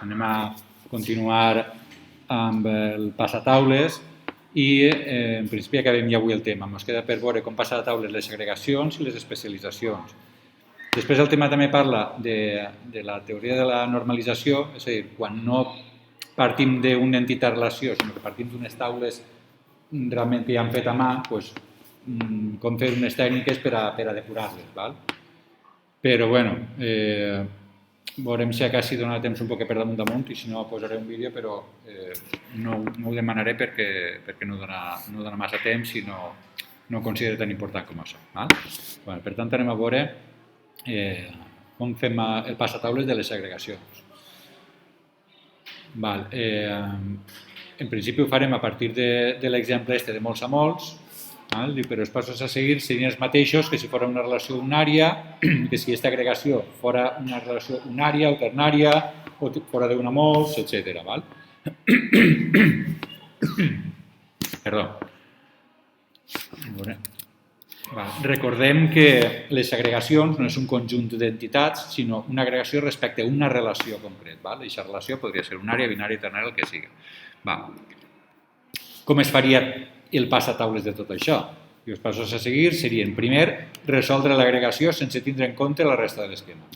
Anem a continuar amb el passataules i en principi acabem ja avui el tema. Ens queda per veure com passataules les segregacions i les especialitzacions. Després el tema també parla de la teoria de la normalització, és a dir, quan no partim d'una entitat-relació, sinó que partim d'unes taules realment que ja han fet a mà, doncs, com fer unes tècniques per a depurar-les. Però, bueno, veurem si quasi dona temps un poc per damunt i si no posaré un vídeo, però no ho demanaré perquè no dona massa temps i no ho considero tan important com això. Bueno, per tant, anem a veure com fem el passataules de les segregacions. En principi ho farem a partir de l'exemple de molts a molts, però els passos a seguir serien els mateixos que si fos una relació unària, que si aquesta agregació fos una relació unària o ternària o fos d'una molts, etc. Perdó. Recordem que les segregacions no és un conjunt d'entitats, sinó una agregació respecte a una relació concreta. Aquesta relació podria ser unària, binària, ternària, el que sigui. Com es faria el passataules de tot això? I els passos a seguir serien, primer, resoldre l'agregació sense tindre en compte la resta de l'esquema.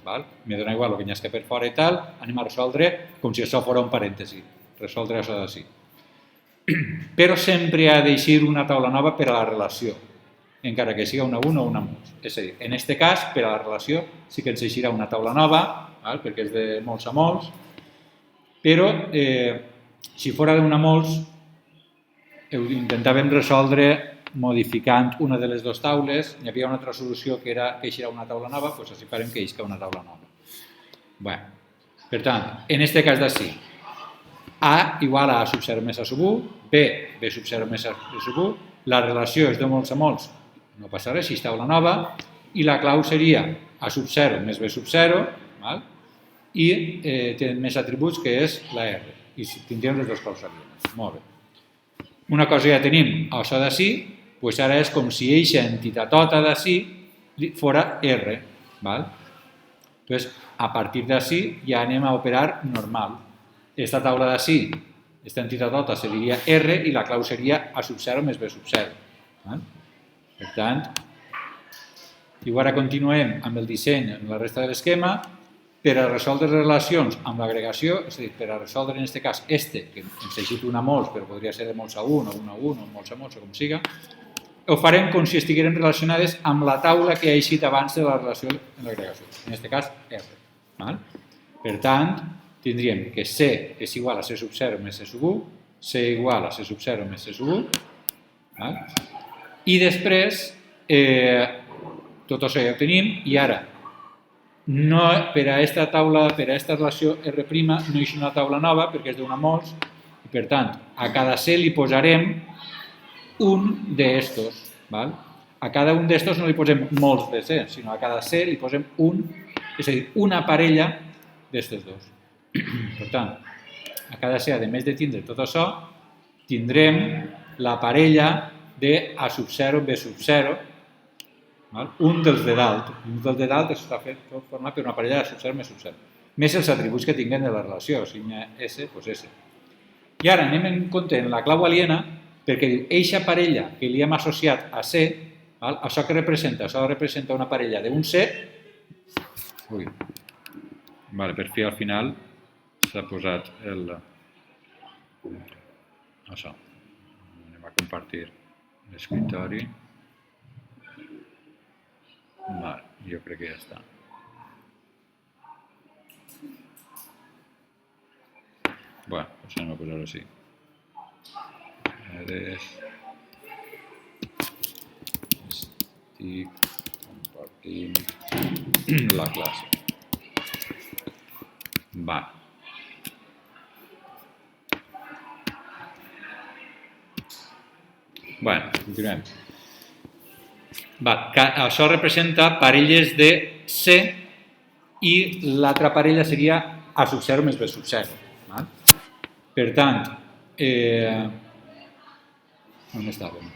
Me dona igual el que hi ha per fora i tal, anem a resoldre com si això fos un parèntesi, resoldre això d'ací. Però sempre ha d'eixir una taula nova per a la relació, encara que siga una 1 o una molts. És a dir, en aquest cas, per a la relació, sí que ens eixirà una taula nova, perquè és de molts a molts, però si fora d'una molts, intentàvem resoldre modificant una de les dues taules, hi havia una altra solució que era que eixirà una taula nova, doncs així farem que eixirà una taula nova. Per tant, en aquest cas d'ací, A igual a A sub 0 més A sub 1, B sub 0 més A sub 1, la relació és de molts a molts, no passa res, si és taula nova, i la clau seria A sub 0 més B sub 0, i tenen més atributs que és la R, i tindríem les dues claus alienes. Molt bé. Una cosa ja tenim, això d'ací, doncs ara és com si eixa entitatota d'ací fora R. Doncs a partir d'ací ja anem a operar normal. Aquesta taula d'ací, aquesta entitatota seria R i la clau seria A sub 0 més B sub 0. Per tant, i ara continuem amb el disseny en la resta de l'esquema. Per a resoldre relacions amb l'agregació, és a dir, per a resoldre en aquest cas que ens eixit una molts, però podria ser de molts a 1 o 1 a 1 o molts a molts o com siga, ho farem com si estigueren relacionades amb la taula que ha eixit abans de la relació en l'agregació, en aquest cas R. Per tant, tindríem que C és igual a C sub 0 més C sub 1, C igual a C sub 0 més C sub 1, i després tot això ja ho tenim, i ara per a aquesta taula, per a aquesta relació R' no és una taula nova perquè és d'una molts, i per tant a cada C li posarem un d'estos. A cada un d'estos no li posem molts de C, sinó a cada C li posem un, és a dir, una parella d'estos dos. Per tant, a cada C, a més de tindre tot això, tindrem la parella de A sub 0, B sub 0, un dels de dalt. Un dels de dalt està format per una parella de sub 0 més sub 0, més els atributs que tinguem de la relació. Si hi ha S, doncs S. I ara anem en compte en la clau aliena, perquè diu, eixa parella que li hem associat a C, això que representa? Això representa una parella d'un C. Per fi al final s'ha posat això. Anem a compartir l'escriptori. Jo crec que ja està. Doncs anem a posar-ho així. Estic compartint la classe. Continuem. Això representa parelles de C i l'altra parella seria A sub 0 més B sub 0. Per tant, on estàvem?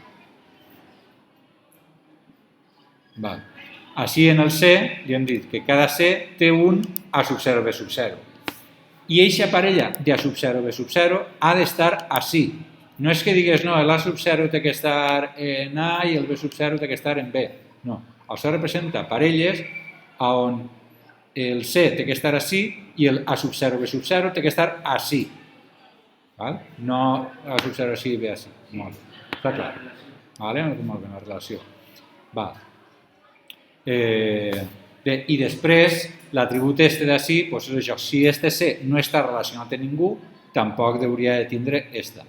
Així en el C li hem dit que cada C té un A sub 0, B sub 0. I eixa parella de A sub 0, B sub 0 ha d'estar així. No és que digues, no, l'A sub 0 té que estar en A i el B sub 0 té que estar en B. No, això representa parelles on el C té que estar així i el A sub 0, B sub 0 té que estar així. No A sub 0 així i B així. Molt bé. Està clar? Molt bé, la relació. Bé, i després, l'atribut este d'ací, és això. Si este C no està relacionat amb ningú, tampoc hauria de tindre esta.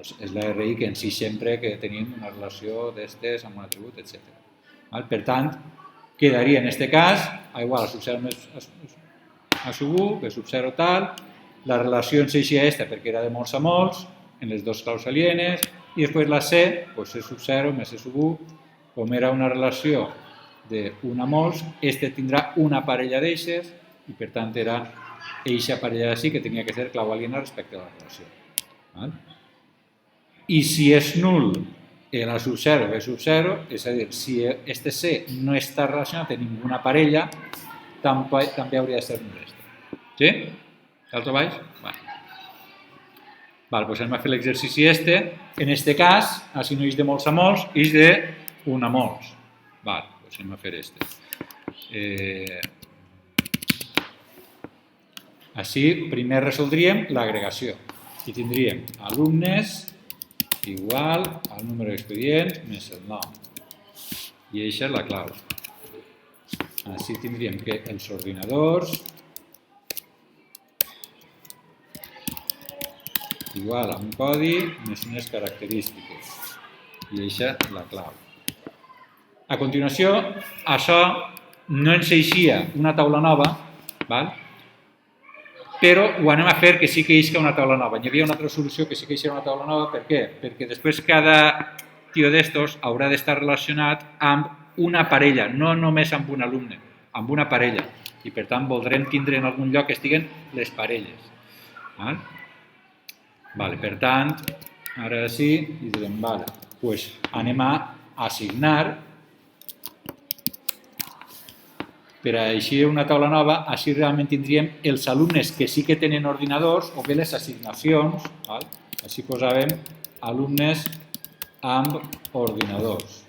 És la RI que en si sempre que tenim una relació d'estes amb un atribut, etc. Per tant, quedaria en aquest cas A igual a sub 0 més A sub 1, B sub 0 tal, la relació ens eixia esta perquè era de molts a molts, en les dues claus alienes, i després la C, C sub 0 més C sub 1, com era una relació d'un a molts, este tindrà una parella d'eixes i per tant era eixa parella d'ací que tenia que ser clau aliena respecte a la relació. I si és nul l'A sub 0, B sub 0, és a dir, si este C no està relacionat amb ninguna parella, també hauria de ser nul este. Sí? Dalt o baix? Doncs anem a fer l'exercici este. En este cas, així no és de molts a molts, és d'un a molts. Doncs anem a fer este. Així, primer resoldríem l'agregació. I tindríem alumnes igual al número d'expedients més el nom. I això és la clau. Així tindríem que els ordinadors igual a un codi més unes característiques. I això és la clau. A continuació, això no ens eixia una taula nova, però ho anem a fer que sí que isca una taula nova. Hi havia una altra solució que sí que isca una taula nova. Per què? Perquè després cada tio d'estos haurà d'estar relacionat amb una parella, no només amb un alumne, amb una parella. I per tant voldrem tindre en algun lloc que estiguen les parelles. Per tant, ara sí, i direm, anem a assignar. Per a eixir una taula nova, així realment tindríem els alumnes que sí que tenen ordinadors o bé les assignacions. Així posàvem alumnes amb ordinadors.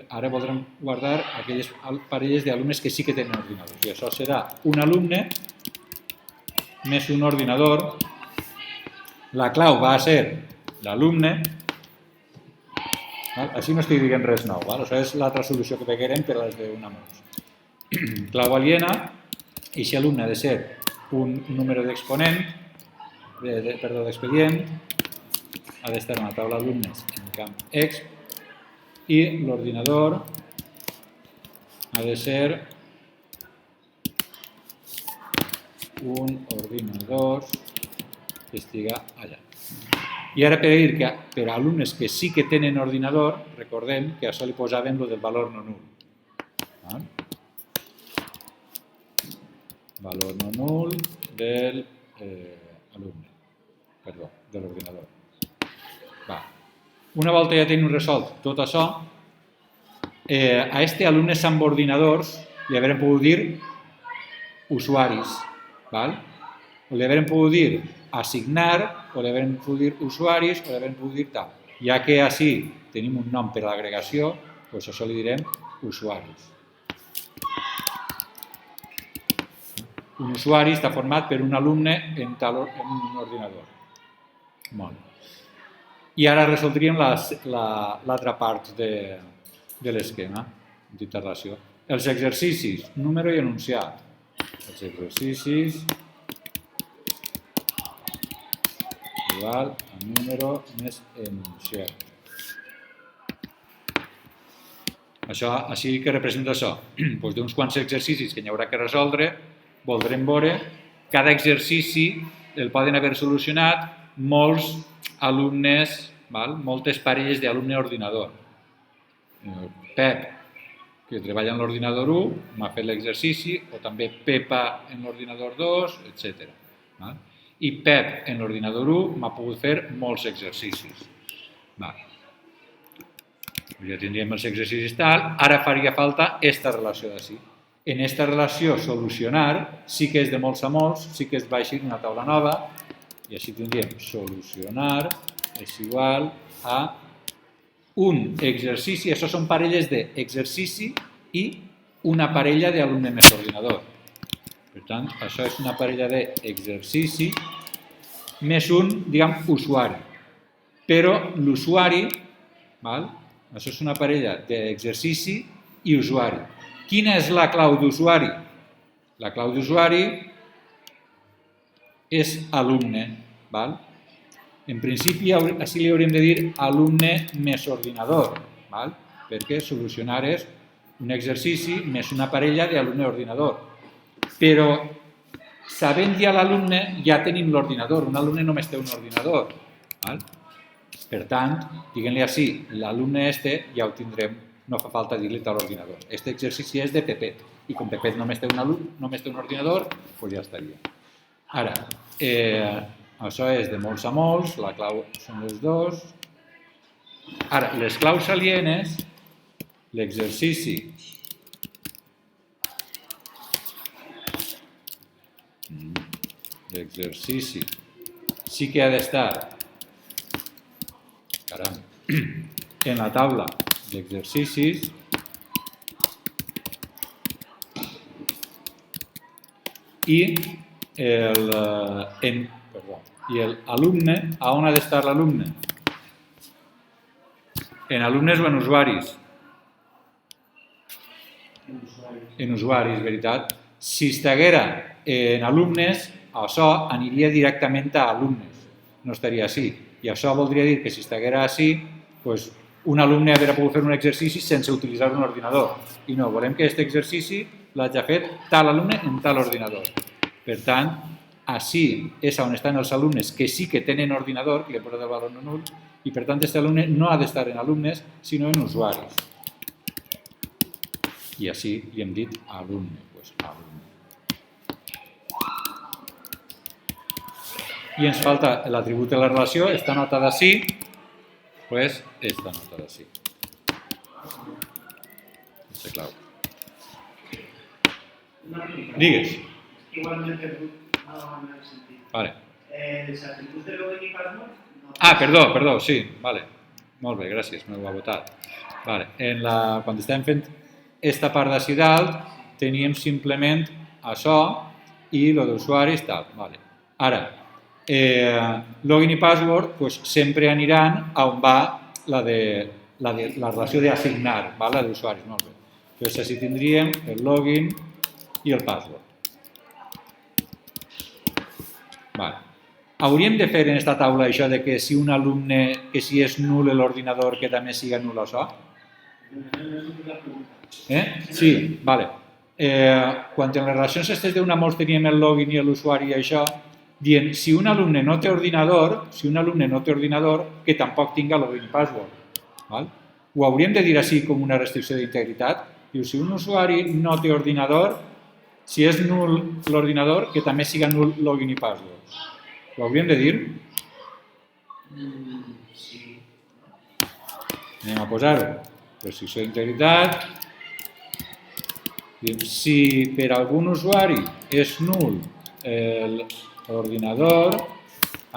Ara voldrem guardar aquelles parelles d'alumnes que sí que tenen ordinadors. I això serà un alumne més un ordinador. La clau va a ser l'alumne. Així no estic dient res nou. Això és l'altra solució que veurem per a les d'un a molts. Clau aliena, i si alumne ha de ser un número d'exponent, d'expedient, ha d'estar una taula alumnes en camp exp, i l'ordinador ha de ser un ordinador que estiga allà. I ara per dir que per a alumnes que sí que tenen ordinador, recordem que a això li posàvem el del valor no nul. Valor no nul de l'ordinador. Una volta ja tenim resolt tot això, a aquest alumnes amb ordinadors li haurem pogut dir usuaris. Li haurem pogut dir assignar, o li haurem pogut dir usuaris, o li haurem pogut dir tal. Ja que així tenim un nom per a l'agregació, doncs això li direm usuaris. Un usuari està format per un alumne en un ordinador. Molt bé. I ara resoldríem l'altra part de l'esquema d'interrelació. Els exercicis, número i enunciat. Els exercicis igual a número més enunciat. Això, així que representa això. D'uns quants exercicis que n'hi haurà que resoldre, voldrem veure cada exercici el poden haver solucionat molts alumnes, moltes parelles d'alumne-ordinador. Pep, que treballa en l'ordinador 1, m'ha fet l'exercici, o també Pepa en l'ordinador 2, etc. I Pep en l'ordinador 1 m'ha pogut fer molts exercicis. Ja tindríem els exercicis tal, ara faria falta aquesta relació d'ací. En aquesta relació solucionar sí que és de molts a molts, sí que es va eixir una taula nova, i així tindríem solucionar és igual a un exercici, això són parelles d'exercici i una parella d'alumne més ordinador. Per tant, això és una parella d'exercici més un, diguem, usuari. Però l'usuari, això és una parella d'exercici i usuari. Quina és la clau d'usuari? La clau d'usuari és alumne. En principi, així li hauríem de dir alumne més ordinador, perquè solucionar és un exercici més una parella d'alumne ordinador. Però, sabent ja l'alumne, ja tenim l'ordinador. Un alumne només té un ordinador. Per tant, diguem-li així, l'alumne ja ho tindrem, no fa falta dir-li tal ordinador. Aquest exercici és de Pepet, i com Pepet només té un ordinador, doncs ja estaria. Ara, això és de molts a molts, la clau són les dos. Ara, les claus alienes, l'exercici sí que ha d'estar en la taula d'exercicis i l'alumne, a on ha d'estar l'alumne? En alumnes o en usuaris? En usuaris, veritat. Si estiguera en alumnes, això aniria directament a alumnes, no estaria així. I això voldria dir que si estiguera així, un alumne hauria pogut fer un exercici sense utilitzar un ordinador. I no, volem que aquest exercici l'hagi fet tal alumne en tal ordinador. Per tant, així és on estan els alumnes que sí que tenen ordinador, que li posa el valor no nul, i per tant aquest alumne no ha d'estar en alumnes, sinó en usuaris. I així li hem dit alumne. I ens falta l'atribut de la relació, està anotada així, doncs està anotada així. Aquesta clau. Digues. Igualment perdut, no en el sentit. Vale. Els atributs de login i password... Perdó, sí, vale. Molt bé, gràcies, m'ho ha votat. Vale. Quan estàvem fent aquesta part d'ací dalt, teníem simplement això i el d'usuaris, tal. Vale. Ara, login i password sempre aniran on va la relació d'assignar, la d'usuaris, molt bé. Llavors, així tindríem el login i el password. Hauríem de fer en aquesta taula això de que si un alumne, que si és nul l'ordinador, que també siga nul això? Sí, vale. Quan en les relacions aquestes d'una molts teníem el login i l'usuari i això, dient, si un alumne no té ordinador, que tampoc tinga login i password. Ho hauríem de dir així com una restricció d'integritat. Diu, si un usuari no té ordinador, si és nul l'ordinador, que també siga nul login i password. Ho hauríem de dir? Sí. Anem a posar-ho. Restricció d'integritat. Si per algun usuari és nul l'ordinador,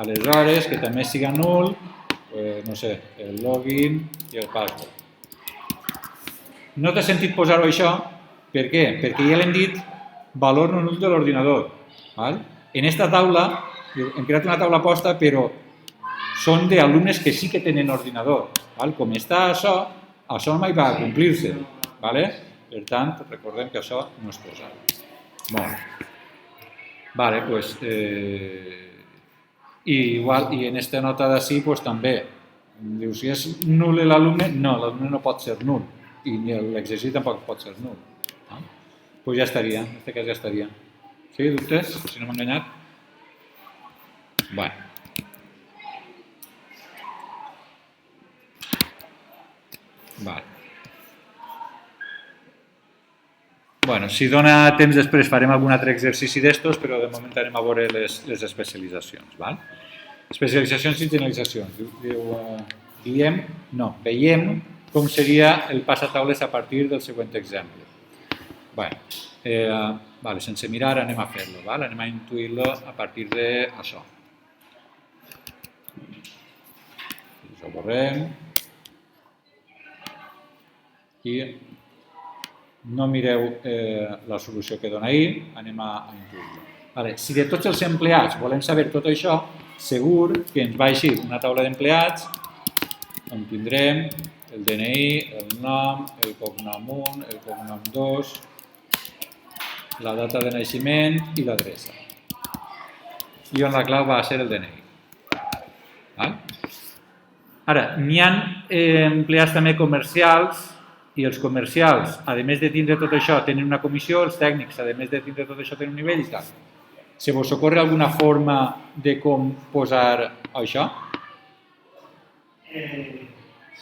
aleshores que també siga nul, no sé, el login i el password. No té sentit posar-ho això, per què? Perquè ja l'hem dit valor no nul de l'ordinador. En aquesta taula hem creat una taula posta, però són d'alumnes que sí que tenen ordinador. Com està això mai va a complir-se. Per tant, recordem que això no es posa. I en aquesta nota d'ací també. Diu, si és nul l'alumne, no, l'alumne no pot ser nul. I l'exercici tampoc pot ser nul. Doncs ja estaria, en aquest cas ja estaria. Sí, dubtes? Si no m'he enganyat? Si dona temps després farem algun altre exercici d'estos, però de moment anem a veure les especialitzacions. Especialitzacions i generalitzacions. Veiem com seria el passataules a partir del següent exemple. Vale, sense mirar anem a fer-lo, anem a intuir-lo a partir d'això. Això ho borrem. I no mireu la solució que dona ahir, anem a intuir-lo. Si de tots els empleats volem saber tot això, segur que ens va eixir una taula d'empleats on tindrem el DNI, el nom, el cognom 1, el cognom 2, la data de naixement i l'adreça. I on la clau va ser el DNI. Ara, n'hi ha empleats també comercials i els comercials, a més de tindre tot això, tenen una comissió, els tècnics, a més de tindre tot això, tenen un nivell i tal. Se vos ocorre alguna forma de com posar això?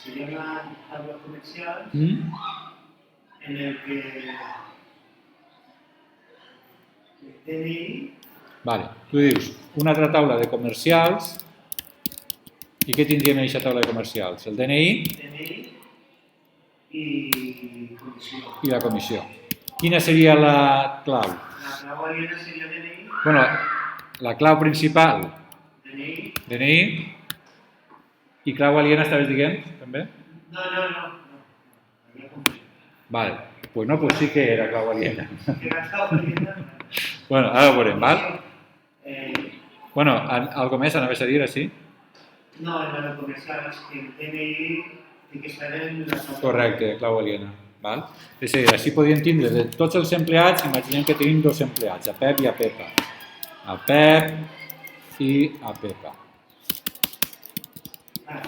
Sería una tabla comercial en el que el DNI... Vale, tu dius una altra taula de comercials i què tindríem en aquesta taula de comercials? El DNI i comissió. I la comissió. Quina seria la clau? La clau aliena seria DNI. Bueno, la clau principal, DNI, i clau aliena estaves dient, també? No. Vale, pues no, pues sí que era clau aliena. Era clau aliena. Bueno, ara ho veurem, val? Bueno, algo més anaves a dir, així? No, en la comercial és que el DNI té que estar en la clau. Correcte, clau aliena. Val? És a dir, així podríem tindre de tots els empleats, imaginem que tenim dos empleats, a Pep i a Pepa. A Pep i a Pepa.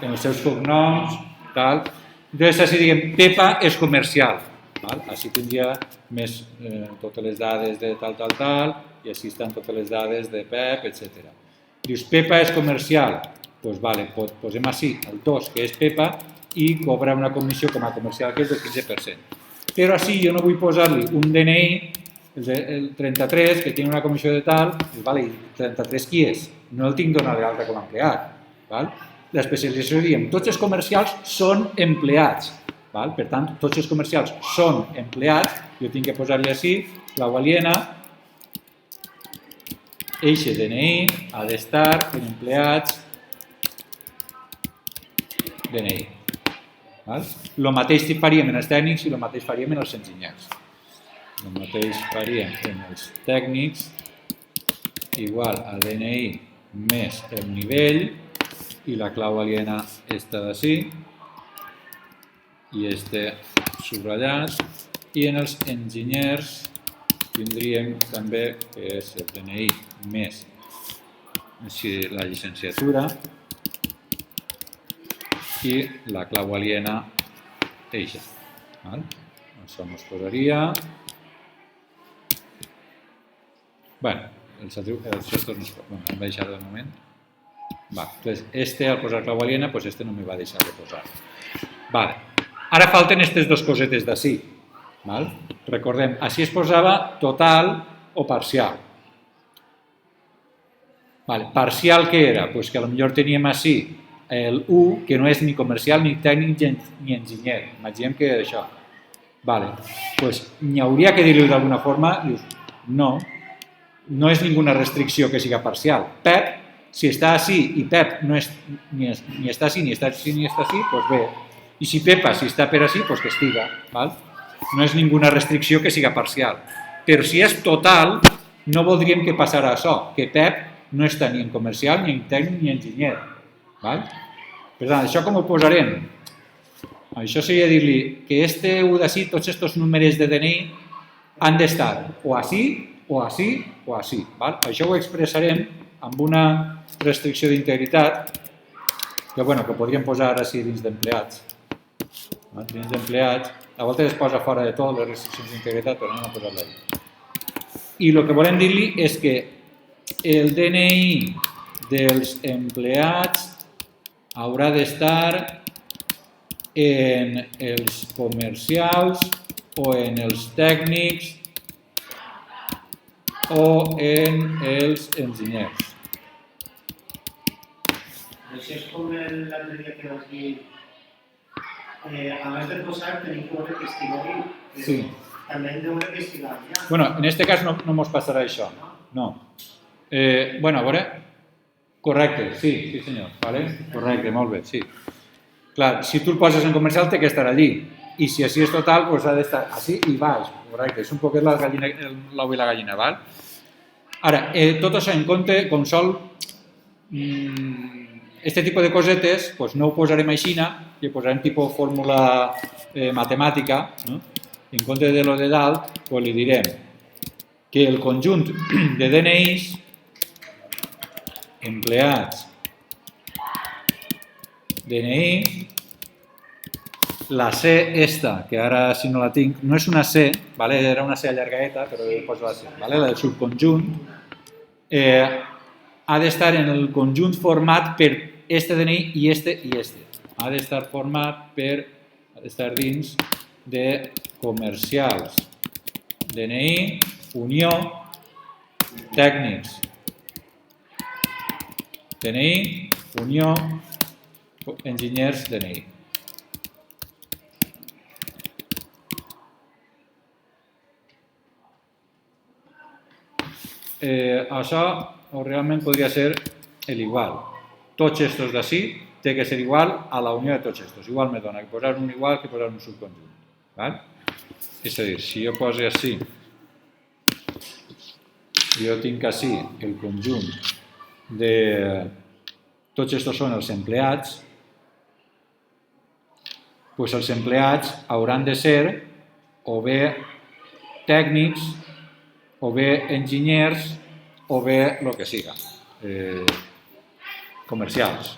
En els seus cognoms, tal. Llavors, així diguem, Pepa és comercial. Val? Així tindria més totes les dades de tal, i així estan totes les dades de Pep, etc. Dius, Pepa és comercial. Doncs vale, posem així el 2, que és Pepa, i cobra una comissió com a comercial que és del 15%. Però així jo no vull posar-li un DNI, el 33, que té una comissió de tal, i vale, el 33 qui és? No el tinc donat d'alta com a empleat. L'especialització diem, tots els comercials són empleats. Per tant, tots els comercials són empleats, jo tinc que posar-li així, clau aliena, eixe DNI ha d'estar en empleats DNI. El mateix faríem en els tècnics i el mateix faríem en els enginyers. El mateix faríem en els tècnics igual a DNI més el nivell i la clau aliena esta d'ací i este subratllat, i en els enginyers tindríem també que és el DNI més la llicenciatura i la clau aliena eixa. Això ens posaria... Bé, els gestos no es poden. Hem de deixar de moment. Doncs este al posar clau aliena, este no m'hi va deixar de posar. Ara falten aquestes dues cosetes d'ací. Recordem, així es posava total o parcial. Parcial què era? Que potser teníem així el 1, que no és ni comercial, ni tècnic, ni enginyer. Imaginem que és això. N'hi hauria que dir-ho d'alguna forma, dius, no és ninguna restricció que siga parcial. Pep, si està així i Pep no és ni està així, ni està així, ni està així, doncs bé. I si Pepa, si està per així, doncs que estiga. No és ninguna restricció que siga parcial. Però si és total, no voldríem que passara això, que Pep no està ni en comercial, ni en tècnic, ni en enginyer. Per tant, això com ho posarem? Això seria dir-li que este 1 d'ací, tots aquests números de DNI han d'estar o així, o així, o així. Això ho expressarem amb una restricció d'integritat que podríem posar així dins d'empleats. Dins d'empleats, a vegades es posa fora de tot les restriccions d'integritat, però anem a posar-la allà. I el que volem dir-li és que el DNI dels empleats haurà d'estar en els comercials o en els tècnics o en els enginyers. Això és com l'altre dia que vas dir abans de posar tenim que veure que estigui, però Sí. també hem de veure que estigui allà. Bueno, en este cas no mos passarà això. No. Bueno, a veure... Correcte, sí senyor. Vale? Correcte, molt bé, sí. Clar, si tu el poses en comercial té que estar allí. I si així és total, doncs ha d'estar així i baix. Correcte, és un poquet l'ou i la gallina, val? Ara, tot això en compte, com sol, este tipus de cosetes doncs no ho posarem així, i ho posarem tipus fórmula matemàtica, no? En compte de lo de dalt, doncs li direm que el conjunt de DNIs empleats DNI, la C esta, que ara si no la tinc, no és una C, ¿vale? Era una C allargadeta, però he posat la C, ¿vale? La del subconjunt, ha d'estar en el conjunt format per este DNI i este i este. Ha d'estar format per, ha d'estar dins de comercials, DNI, unió, tècnics, DNI, unió, enginyers, DNI. Això realment podria ser l'igual. Tots estos d'ací té que ser igual a la unió de tots estos. Igual me dona que posar un igual que posar un subconjunt. Val? És a dir, si jo poso així, jo tinc així el conjunt de tots estos són els empleats, doncs els empleats hauran de ser o bé tècnics, o bé enginyers, o bé el que siga, comercials.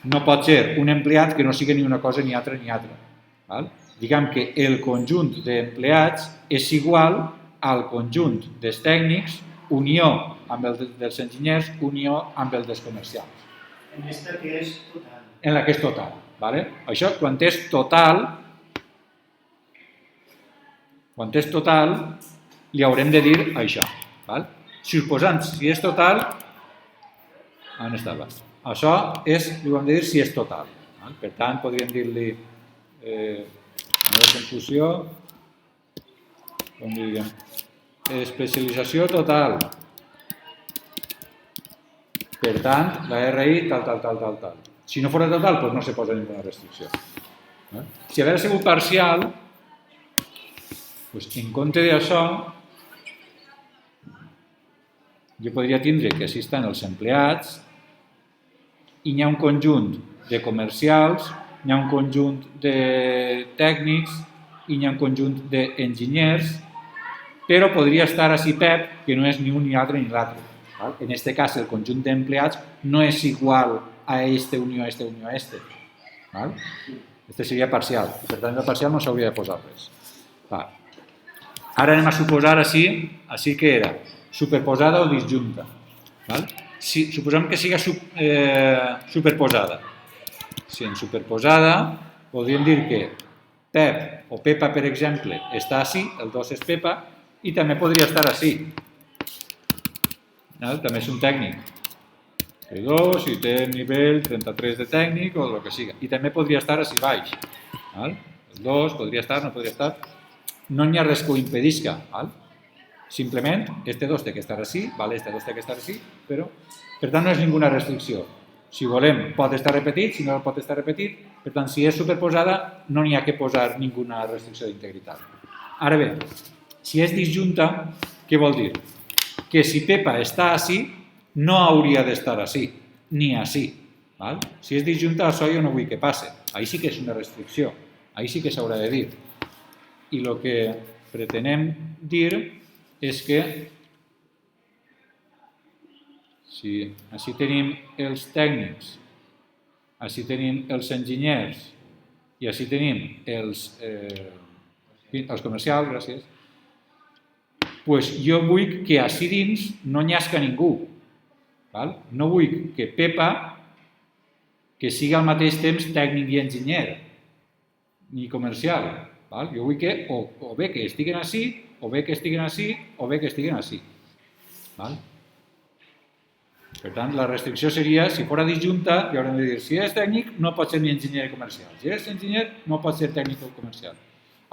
No pot ser un empleat que no sigui ni una cosa ni altra ni altra. Val? Diguem que el conjunt d'empleats és igual al conjunt dels tècnics, unió amb el dels enginyers, unió amb el dels comercials. En aquesta que és total. En la que és total. Vale? Això, quan és total, li haurem de dir això. Val? Si us posem, si és total, on estava? Això és, li hem de dir si és total. Val? Per tant, podríem dir-li confusió, com diguem, especialització total. Per tant, la RI tal. Si no fos total, doncs no se posa ninguna restricció. Si hagués sigut parcial, en compte d'això, jo podria tindre que així estan els empleats i hi ha un conjunt de comercials, hi ha un conjunt de tècnics i hi ha un conjunt d'enginyers, però podria estar així Pep, que no és ni un ni l'altre ni l'altre. En aquest cas, el conjunt d'empleats no és igual a este unió a este unió a este. Este seria parcial, i per tant el parcial no s'hauria de posar res. Ara anem a suposar així que era superposada o disjunta. Suposem que sigui superposada. Si en superposada podríem dir que Pep o Pepa, per exemple, està així, el 2 és Pepa, i també podria estar així. També és un tècnic. Té 2 i té nivell 33 de tècnic o el que siga. I també podria estar així baix. El 2 podria estar, no podria estar. No n'hi ha res que ho impedisca. Simplement, este 2 té que estar així, este 2 té que estar així, però per tant no és ninguna restricció. Si volem pot estar repetit, si no pot estar repetit, per tant si és superposada no n'hi ha que posar ninguna restricció d'integritat. Ara bé, si és disjunta, què vol dir? Que si Pepa està així, no hauria d'estar així, ni així. Si és disjunta, això jo no vull que passe. Ahí sí que és una restricció, ahí sí que s'haurà de dir. I el que pretenem dir és que si així tenim els tècnics, així tenim els enginyers i així tenim els comercials, gràcies, doncs jo vull que així dins no n'hi hagi ningú. No vull que Pepa, que sigui al mateix temps tècnic i enginyer, ni comercial. Jo vull que o bé que estiguen així, o bé que estiguen així, o bé que estiguen així. Per Per tant, la restricció seria, si fos disjunta, hi haurem de dir, si és tècnic, no pot ser ni enginyer comercial. Si és enginyer, no pot ser tècnic comercial.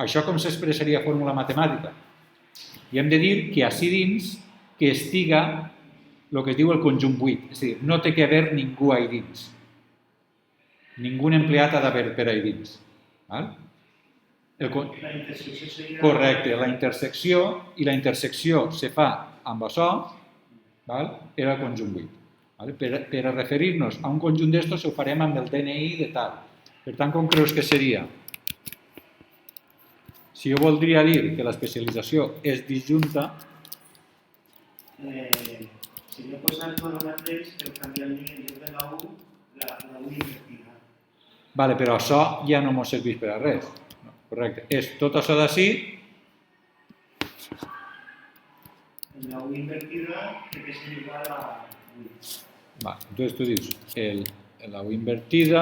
Això com s'expressaria a fórmula matemàtica? I hem de dir que així dins que estiga el que es diu el conjunt buit. És a dir, no té que haver ningú ahí dins. Ningú empleat ha d'haver per ahí dins. Val? La intersecció seria... Correcte, la intersecció se fa amb això, val? Era conjunt buit. Val? Per a referir-nos a un conjunt d'estos ho farem amb el DNI de tal. Per tant, com creus que seria? Si jo voldria dir que l'especialització és disjunta... Seria posar-ho al mateix, però canviar en lloc de la U, la U invertida. Vale, però això ja no ens serveix per a res. No, correcte. És tot això d'ací... La U invertida té que ser igual a 8. Va, entonces tu dius, la U invertida...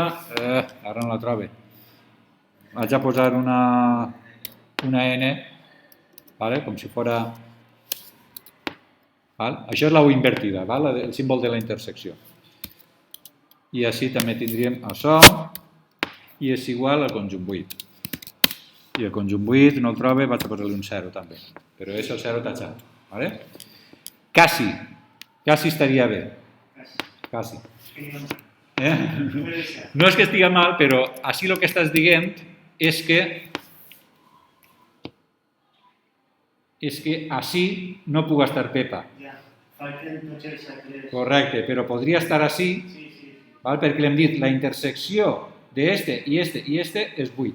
ara no la trobo. Vaig a posar una N, vale? Com si fos... Això és la U invertida, val? El símbol de la intersecció. I així també tindríem això, i és igual al conjunt buit. I el conjunt buit no el trobo, vaig a posar-li un 0 també, però és el 0 tachat. Vale? Quasi estaria bé. Quasi. No és que estiga mal, però així el que estàs dient és que així no puc estar Pepa. Ja, falten tots els altres... Correcte, però podria estar així, perquè li hem dit la intersecció d'este i este i este és 8.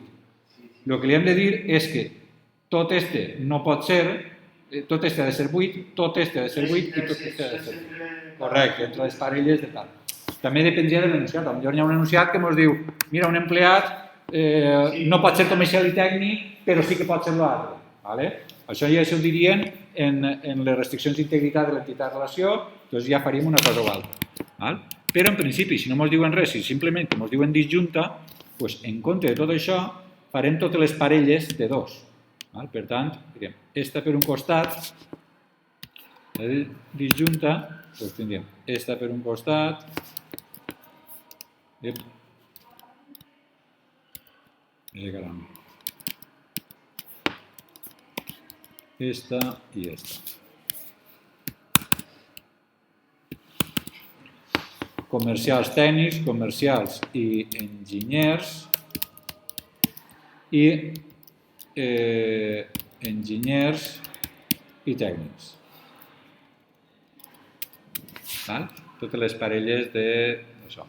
El que li hem de dir és que tot este no pot ser, tot este ha de ser 8, tot este ha de ser 8 i tot este ha de ser 8. Correcte, entre les parelles de tal. També dependria de l'enunciat. Potser hi ha un enunciat que ens diu, mira, un empleat no pot ser comercial i tècnic, però sí que pot ser l'altre. Això ja s'ho dirien en les restriccions d'integritat de l'entitat-relació, doncs ja faríem una cosa o altra. Però en principi, si no ens diuen res, si simplement ens diuen disjunta, en compte de tot això, farem totes les parelles de 2. Per tant, direm, esta per un costat, la disjunta, doncs tindríem esta per un costat, esta i esta. Comercials tècnics, comercials i enginyers i enginyers i tècnics. Totes les parelles d'això.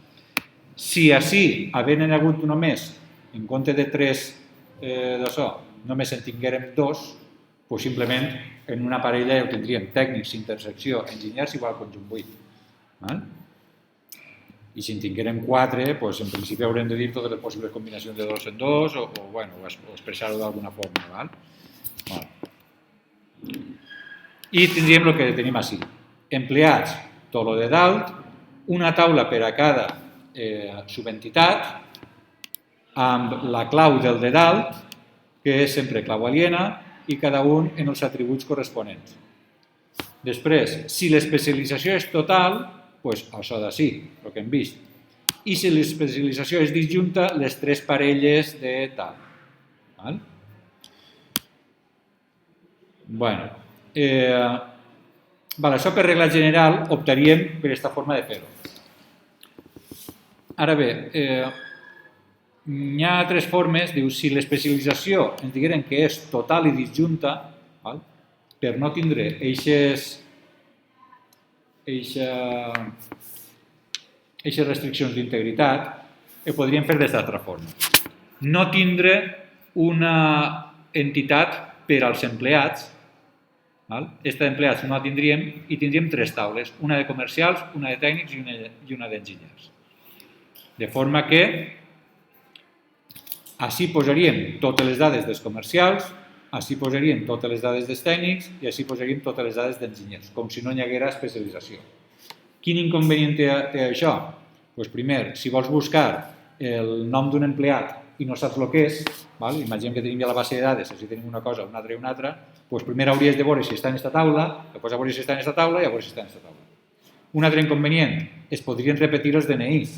Si així, havent hagut només, en compte de 3 d'això, només en tinguérem 2, doncs simplement en una parella ja ho tindríem tècnics, intersecció, enginyers igual al conjunt 8. I si en tinguérem 4, doncs en principi haurem de dir totes les possibles combinacions de 2 en 2 o expressar-ho d'alguna forma. I tindríem el que tenim així. Empleats, tot el de dalt, una taula per a cada subentitat, amb la clau del de dalt, que és sempre clau aliena, i cada un en els atributs corresponents. Després, si l'especialització és total, doncs això d'ací, el que hem vist. I si l'especialització és disjunta, les 3 parelles de tal. Això per regla general optaríem per aquesta forma de fer-ho. Ara bé, hi ha 3 formes, diu, si l'especialització ens digueren que és total i disjunta, per no tindre eixes restriccions d'integritat, ho podríem fer d'altra forma. No tindre una entitat per als empleats, aquesta d'empleats no la tindríem i tindríem 3 taules, una de comercials, una de tècnics i una d'enginyers. De forma que així posaríem totes les dades dels comercials, així posaríem totes les dades dels tècnics i així posaríem totes les dades d'enginyers, com si no hi haguera especialització. Quin inconvenient té això? Doncs primer, si vols buscar el nom d'un empleat i no saps el que és, imaginem que tenim ja la base de dades, així tenim una cosa, una altra i una altra, doncs primer hauries de veure si està en aquesta taula, després a veure si està en aquesta taula i a veure si està en aquesta taula. Un altre inconvenient, es podrien repetir els DNIs.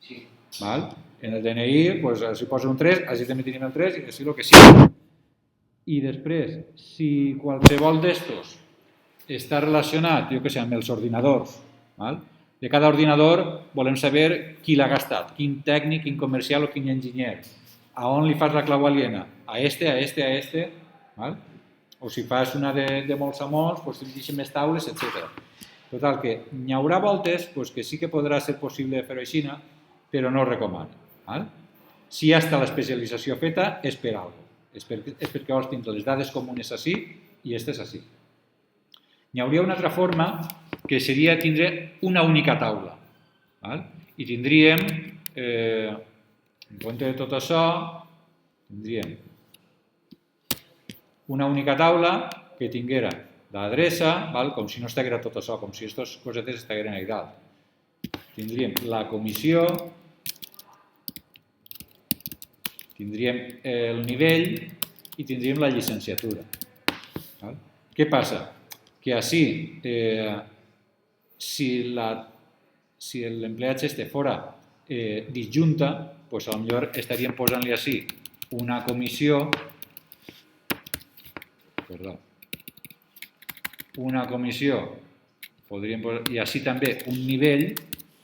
Sí. Val? En el DNI, doncs, si posa un 3, així també tenim el 3 i així el que sigui. I després, si qualsevol d'estos està relacionat, jo què sé, amb els ordinadors, val? De cada ordinador volem saber qui l'ha gastat, quin tècnic, quin comercial o quin enginyer, a on li fas la clau aliena, a este, val? O si fas una de molts a molts, doncs te'n deixen més taules, etc. Total, que n'hi haurà voltes que sí que podrà ser possible fer-ho així, però no ho recomano. Val? Si ja està l'especialització feta, és per alguna cosa. És perquè vols tindre les dades comunes així i aquestes així. N'hi hauria una altra forma que seria tindre una única taula. Val? I tindríem, en compte de tot això, tindríem una única taula que tinguera l'adreça, com si no estiguera tot això, com si aquestes cosetes estigueren allà dalt. Tindríem la comissió, tindríem el nivell i tindríem la llicenciatura. Què passa? Que així, si l'empleat fora disjunta, doncs potser estaríem posant-li així una comissió, podríem posar, i així també un nivell,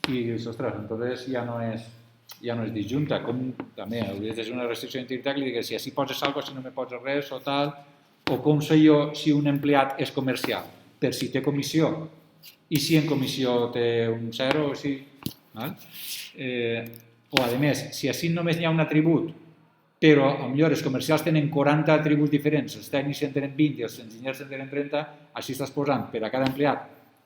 i ostres, entonces ja no és disjunta, com també hauries de ser una restricció d'integritat que li digués si així poses alguna cosa, si no me poses res o tal, o com sé jo si un empleat és comercial, per si té comissió, i si en comissió té un 0 o si... O a més, si així només hi ha un atribut, però potser els comercials tenen 40 atributs diferents, els tècnics en tenen 20 i els enginyers en tenen 30, així estàs posant per a cada empleat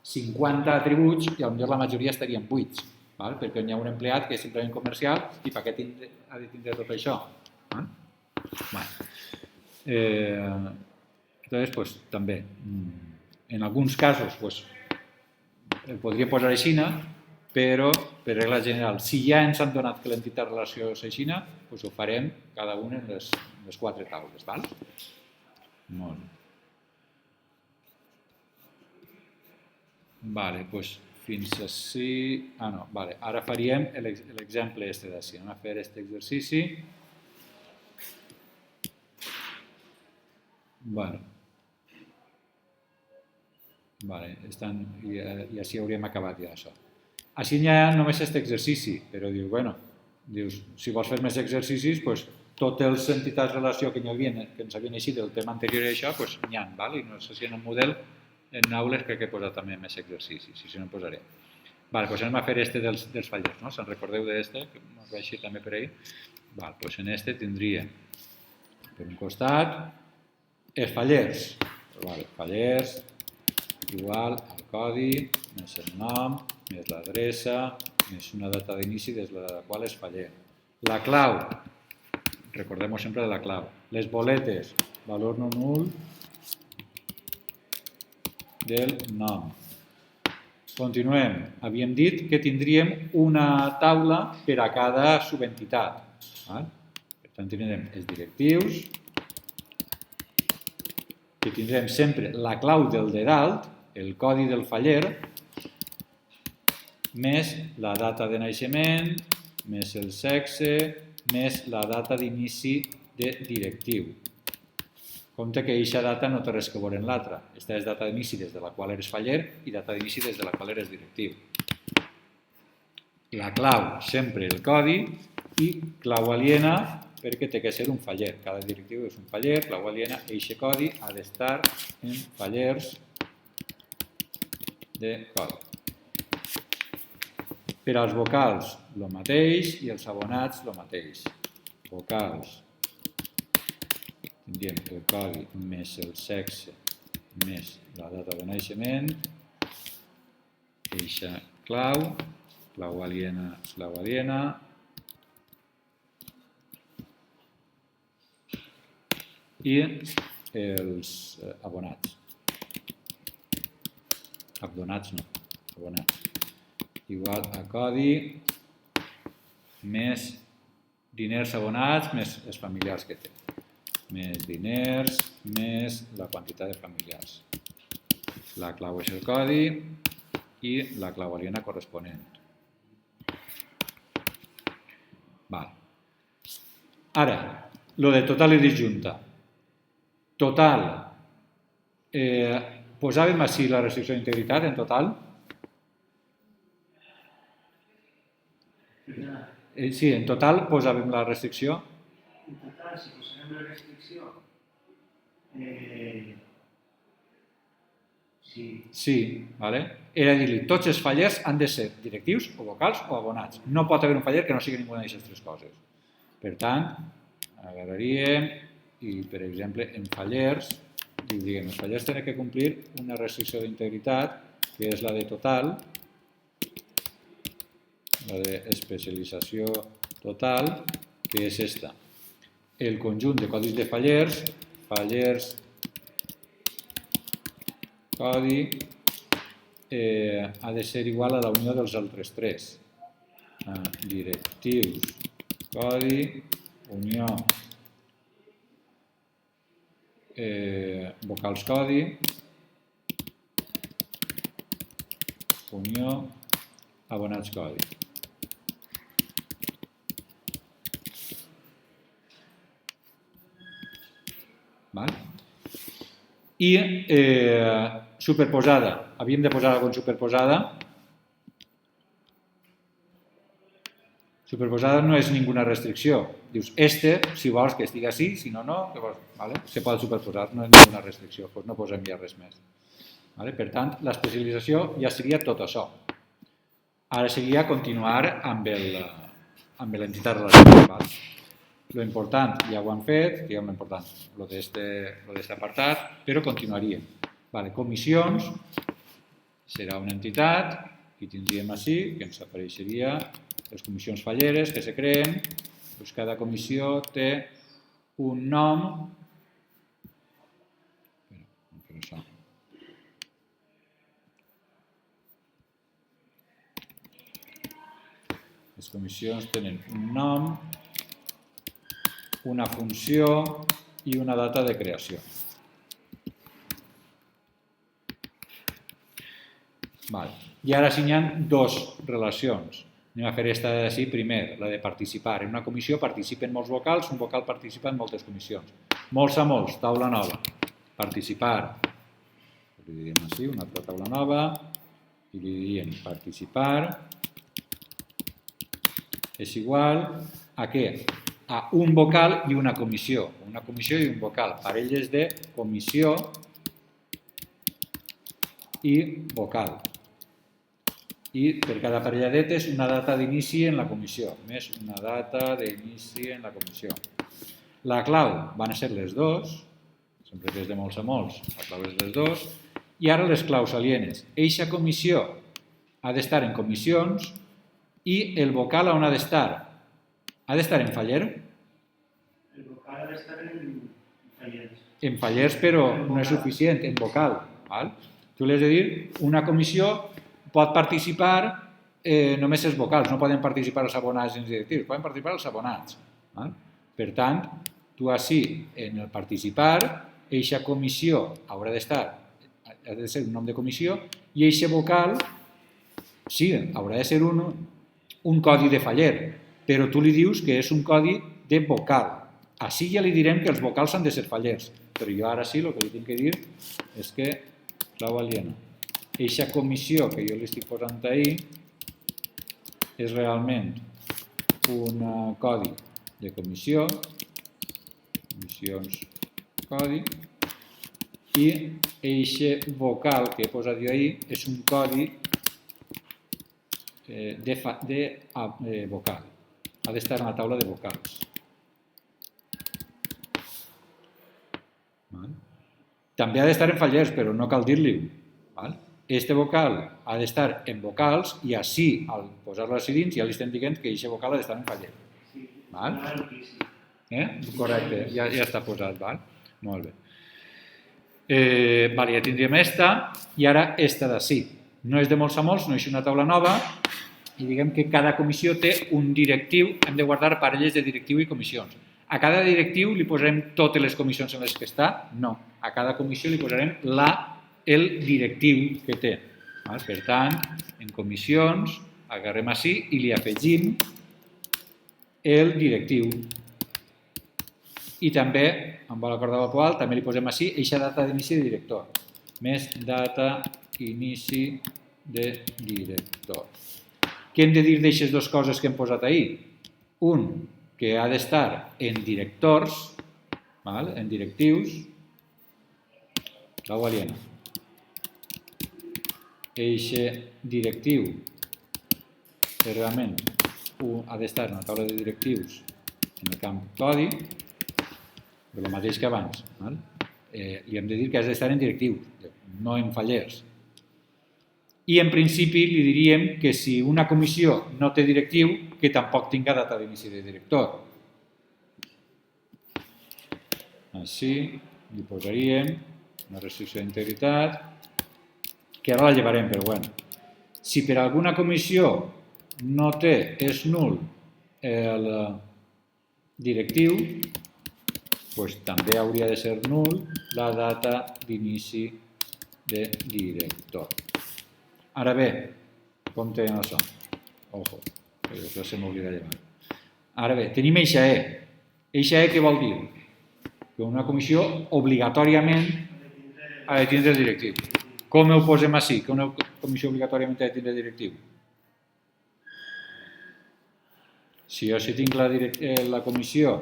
50 atributs i potser la majoria estarien buits, perquè hi ha un empleat que és simplement comercial i per què ha de tindre tot això? Entonces, també, en alguns casos el podria posar així, però per regla general, si ja ens han donat que l'entitat relació és així, ho farem cada una en les 4 taules. Molt bé. Doncs fins així... Ara faríem l'exemple d'ací. Anem a fer aquest exercici. I així hauríem acabat ja això. Així hi ha només aquest exercici, però dius, si vols fer més exercicis, totes les entitats de relació que ens havien eixit del tema anterior i això, n'hi ha, i no sé si en un model, en aules crec que he posat també més exercicis, si no posaré. Doncs anem a fer dels fallers, no? Se'n recordeu d'este, que m'ho vaig dir també per ahir? Doncs en este tindríem, per un costat, els fallers. Fallers igual al codi, més el nom, més l'adreça, més una data d'inici des de la qual és faller. La clau, recordem-ho sempre de la clau. Les boletes, valor no nul del nom. Continuem. Havíem dit que tindríem una taula per a cada subentitat. Per tant, tindrem els directius, que tindrem sempre la clau del de dalt, el codi del faller, més la data de naixement, més el sexe, més la data d'inici de directiu. Compte que aquesta data no té res que veure amb l'altra. Aquesta és data d'inici des de la qual eres faller i data d'inici des de la qual eres directiu. La clau, sempre el codi, i clau aliena, perquè té que ser un faller. Cada directiu és un faller, clau aliena, eixe codi ha d'estar en fallers de codi. Per als vocals, el mateix, i els abonats, el mateix. Vocals, tindríem el codi més el sexe més la data de naixement, eixa clau, clau aliena, i els abonats. Abonats no, abonats. Igual a codi més diners abonats més els familiars que té. Més diners més la quantitat de familiars. La clau és el codi i la clau aliena corresponent. Val. Ara, lo de total i disjunta. Total, posàvem així la restricció d'integritat en total? Sí, en total posàvem la restricció? En total, si posarem la restricció, sí. Sí, vale? Era dir-li, tots els fallers han de ser directius o vocals o abonats. No pot haver un faller que no sigui ninguna d'aquestes tres coses. Per tant, agarraríem i, per exemple, en fallers, diguem, els fallers tenen que complir una restricció d'integritat, que és la de total, la d'especialització total, que és esta. El conjunt de codis de fallers, codi, ha de ser igual a la unió dels altres tres. Directius, codi, unió, vocals codi, unió, abonats codi. Val? I superposada. Havíem de posar alguna superposada. Superposada no és ninguna restricció. Dius, si vols que estigui així, si no, no. Vale? Se pot superposar, no és ninguna restricció, doncs no posem ja res més. Vale? Per tant, l'especialització ja seria tot això. Ara seria continuar amb l'entitat relacional. Lo important ja ho han fet, diguem l'important, lo d'este apartat, però continuaríem. Vale, comissions, serà una entitat, i tindríem així, que ens apareixeria les comissions falleres que se creen, doncs cada comissió té un nom, les comissions tenen un nom, una funció i una data de creació. I ara sí n'hi ha dues relacions. Anem a fer aquesta d'ací primer, la de participar. En una comissió participen molts vocals, un vocal participa en moltes comissions. Molts a molts, taula nova. Participar. Li diríem així, una altra taula nova. I li diríem participar. És igual a què? A un vocal i una comissió. Una comissió i un vocal. Parelles de comissió i vocal. I per cada parella d'etes una data d'inici en la comissió, més una data d'inici en la comissió. La clau van a ser les dues, sempre que és de molts a molts, la clau és les dues, i ara les claus alienes. Eixa comissió ha d'estar en comissions i el vocal on ha d'estar? Ha d'estar en faller? El vocal ha d'estar en fallers. En fallers, però no és suficient, en vocal. Tu li has de dir, una comissió pot participar només els vocals, no poden participar els abonats i els directius, poden participar els abonats. Per tant, tu així, en el participar, eixa comissió haurà d'estar, ha de ser un nom de comissió, i eixe vocal, sí, haurà de ser un codi de faller, però tu li dius que és un codi de vocal. Així ja li direm que els vocals han de ser fallers, però jo ara sí, el que li tinc que dir és que clau aliena. Eixa comissió que jo li estic posant ahí és realment un codi de comissió, comissions codi, i eixe vocal que he posat jo ahí és un codi de vocal. Ha d'estar en la taula de vocals. També ha d'estar en fallers, però no cal dir-li. Este vocal ha d'estar en vocals i així, al posar-lo així dins, ja li estem dient que aquest vocal ha d'estar en faller. Correcte, ja està posat. Molt bé. Ja tindríem esta i ara esta d'ací. No és de molts a molts, no és una taula nova i diguem que cada comissió té un directiu, hem de guardar parelles de directiu i comissions. A cada directiu li posarem totes les comissions en les que està? No. A cada comissió li posarem el directiu que té. Per tant, en comissions, agarrem així i li afegim el directiu. I també, amb l'acord qual, també li posem així eixa data d'inici de director. Més data inici de director. Què hem de dir d'aixes dues coses que hem posat ahir? Un, que ha d'estar en directors, en directius, clau aliena. Eixe directiu que realment ha d'estar en la taula de directius en el camp codi, però el mateix que abans. Li hem de dir que has d'estar en directius, no en fallers. I en principi li diríem que si una comissió no té directiu, que tampoc tinga data d'inici de director. Així li posaríem una restricció d'integritat, que ara la llevarem, però bueno. Si per alguna comissió no té, és nul el directiu, doncs també hauria de ser nul la data d'inici de director. Ara bé, compte amb això. Ojo, que després se m'oblida llevar. Ara bé, tenim eixa E. Eixa E què vol dir? Que una comissió obligatòriament ha de tindre directiu. Com ho posem així, que una comissió obligatòriament ha de tindre directiu? Si jo tinc la comissió,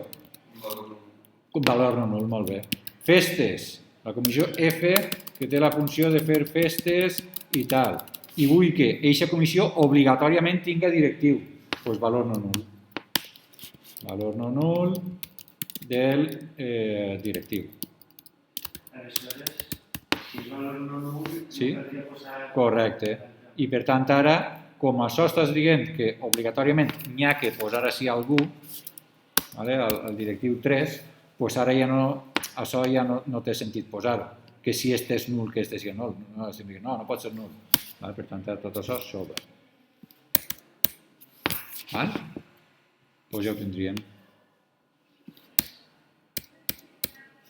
valor no nul, molt bé. Festes, la comissió F, que té la funció de fer festes i tal. I vull que eixa comissió obligatòriament tinga directiu. Doncs valor no nul. Valor no nul del directiu. Aleshores, si és valor no nul, Sí, no caldria posar... correcte. I per tant ara, com això estàs dient que obligatòriament n'hi ha que posar així algú, el directiu 3, doncs ara ja no, això ja no té sentit posar-ho. Que si este és nul, que este sigui nul. No pot ser nul. Per tant, tot això és sobre. Doncs ja ho tindríem.